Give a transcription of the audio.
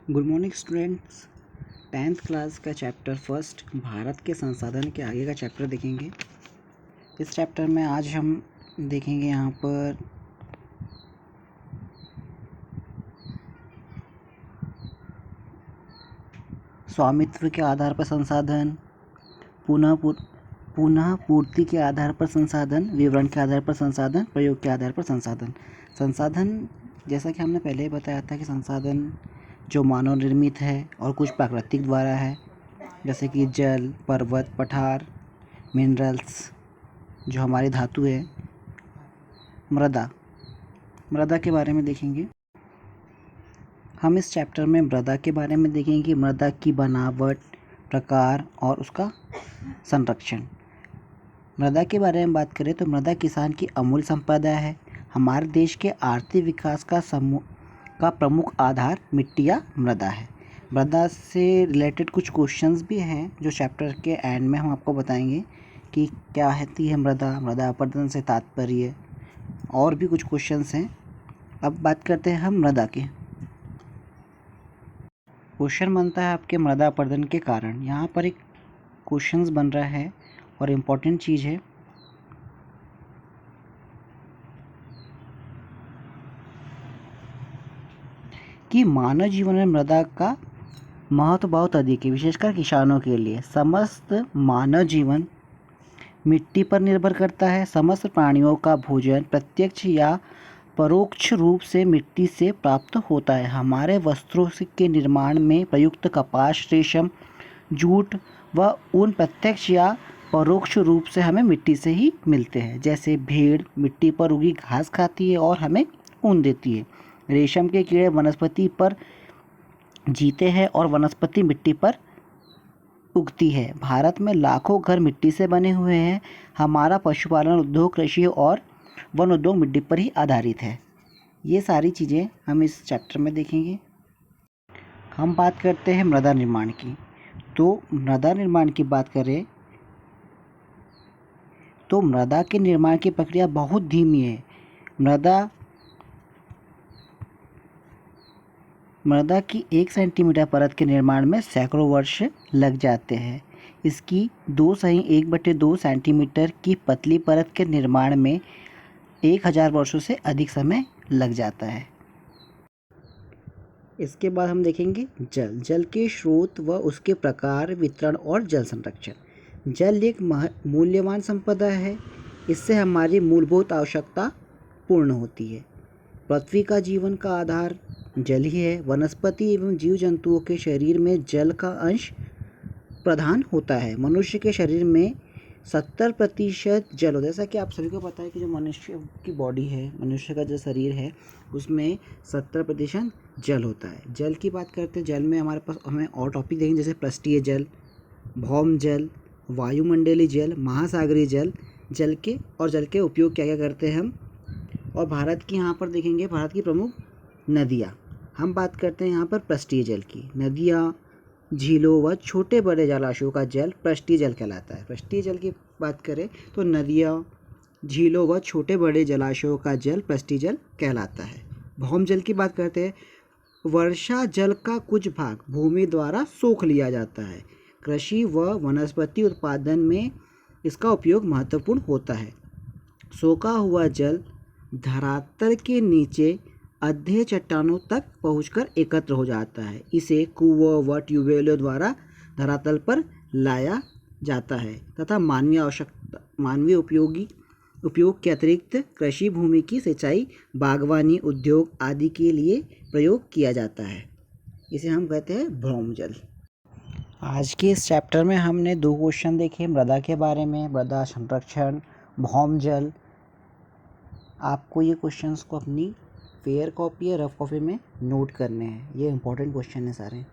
Good morning students. 10th class का chapter first Bharat के संसाधन के आगे का चैप्टर देखेंगे। इस चैप्टर में आज हम देखेंगे यहाँ पर स्वामित्व के आधार पर संसाधन, पुनः पूर्ति के आधार पर संसाधन, विवरण के आधार पर संसाधन, प्रयोग के आधार पर संसाधन। संसाधन जैसा कि हमने पहले ही बताया था कि संसाधन जो मानव निर्मित है और कुछ प्राकृतिक द्वारा है, जैसे कि जल, पर्वत, पठार, मिनरल्स जो हमारी धातु है, मृदा के बारे में देखेंगे। हम इस चैप्टर में मृदा के बारे में देखेंगे, मृदा की बनावट, प्रकार और उसका संरक्षण। मृदा के बारे में बात करें तो मृदा किसान की अमूल्य संपदा है। हमारे देश के आर्थिक विकास का प्रमुख आधार मिट्टी या मृदा है। मृदा से रिलेटेड कुछ क्वेश्चंस भी हैं जो चैप्टर के एंड में हम आपको बताएंगे कि क्या होती है मृदा अपरदन से तात्पर्य, और भी कुछ क्वेश्चंस हैं। अब बात करते हैं हम मृदा के। क्वेश्चन बनता है आपके मृदा अपरदन के कारण। यहाँ पर एक क्वेश्चंस बन रहा है और इम्पोर्टेंट चीज़ है कि मानव जीवन में मृदा का महत्व बहुत अधिक है, विशेषकर किसानों के लिए। समस्त मानव जीवन मिट्टी पर निर्भर करता है। समस्त प्राणियों का भोजन प्रत्यक्ष या परोक्ष रूप से मिट्टी से प्राप्त होता है। हमारे वस्त्रों के निर्माण में प्रयुक्त कपास, रेशम, जूट व ऊन प्रत्यक्ष या परोक्ष रूप से हमें मिट्टी से ही मिलते हैं। जैसे भेड़ मिट्टी पर उगी घास खाती है और हमें ऊन देती है। रेशम के कीड़े वनस्पति पर जीते हैं और वनस्पति मिट्टी पर उगती है। भारत में लाखों घर मिट्टी से बने हुए हैं। हमारा पशुपालन उद्योग, कृषि और वन उद्योग मिट्टी पर ही आधारित है। ये सारी चीज़ें हम इस चैप्टर में देखेंगे। हम बात करते हैं मृदा निर्माण की। तो मृदा निर्माण की बात करें तो मृदा के निर्माण की प्रक्रिया बहुत धीमी है। मृदा की 1 सेंटीमीटर परत के निर्माण में सैकड़ों वर्ष लग जाते हैं। इसकी 2/2 सेंटीमीटर की पतली परत के निर्माण में 1000 वर्षों से अधिक समय लग जाता है। इसके बाद हम देखेंगे जल के स्रोत व उसके प्रकार, वितरण और जल संरक्षण। जल एक मूल्यवान संपदा है। इससे हमारी मूलभूत आवश्यकता पूर्ण होती है। पृथ्वी का जीवन का आधार जल ही है। वनस्पति एवं जीव जंतुओं के शरीर में जल का अंश प्रधान होता है। मनुष्य के शरीर में 70% जल होता है। जैसा कि आप सभी को पता है कि जो मनुष्य की बॉडी है, मनुष्य का जो शरीर है, उसमें 70% जल होता है। जल की बात करते हैं, जल में हमारे पास हमें और टॉपिक देखेंगे, जैसे पृष्ठीय जल, भौम जल, वायुमंडलीय जल, महासागरीय जल। जल के उपयोग क्या क्या करते हैं हम, और भारत की यहाँ पर देखेंगे भारत की प्रमुख नदियाँ। हम बात करते हैं यहाँ पर पृष्ठीय जल की। नदियाँ, झीलों व छोटे बड़े जलाशयों का जल पृष्ठीय जल कहलाता है। पृष्ठीय जल की बात करें तो नदियाँ, झीलों व छोटे बड़े जलाशयों का जल पृष्ठीय जल कहलाता है। भौम जल की बात करते हैं, वर्षा जल का कुछ भाग भूमि द्वारा सोख लिया जाता है। कृषि व वनस्पति उत्पादन में इसका उपयोग महत्वपूर्ण होता है। सोखा हुआ जल धरातल के नीचे अध्यय चट्टानों तक पहुंचकर एकत्र हो जाता है। इसे कुओं व ट्यूबवेलों द्वारा धरातल पर लाया जाता है तथा मानवीय उपयोग के अतिरिक्त कृषि भूमि की सिंचाई, बागवानी, उद्योग आदि के लिए प्रयोग किया जाता है। इसे हम कहते हैं भौम जल। आज के इस चैप्टर में हमने 2 क्वेश्चन देखे मृदा के बारे में, मृदा संरक्षण, भौम जल। आपको ये क्वेश्चंस को अपनी फेयर कॉपी या रफ कॉपी में नोट करने हैं। ये इंपॉर्टेंट क्वेश्चन है सारे।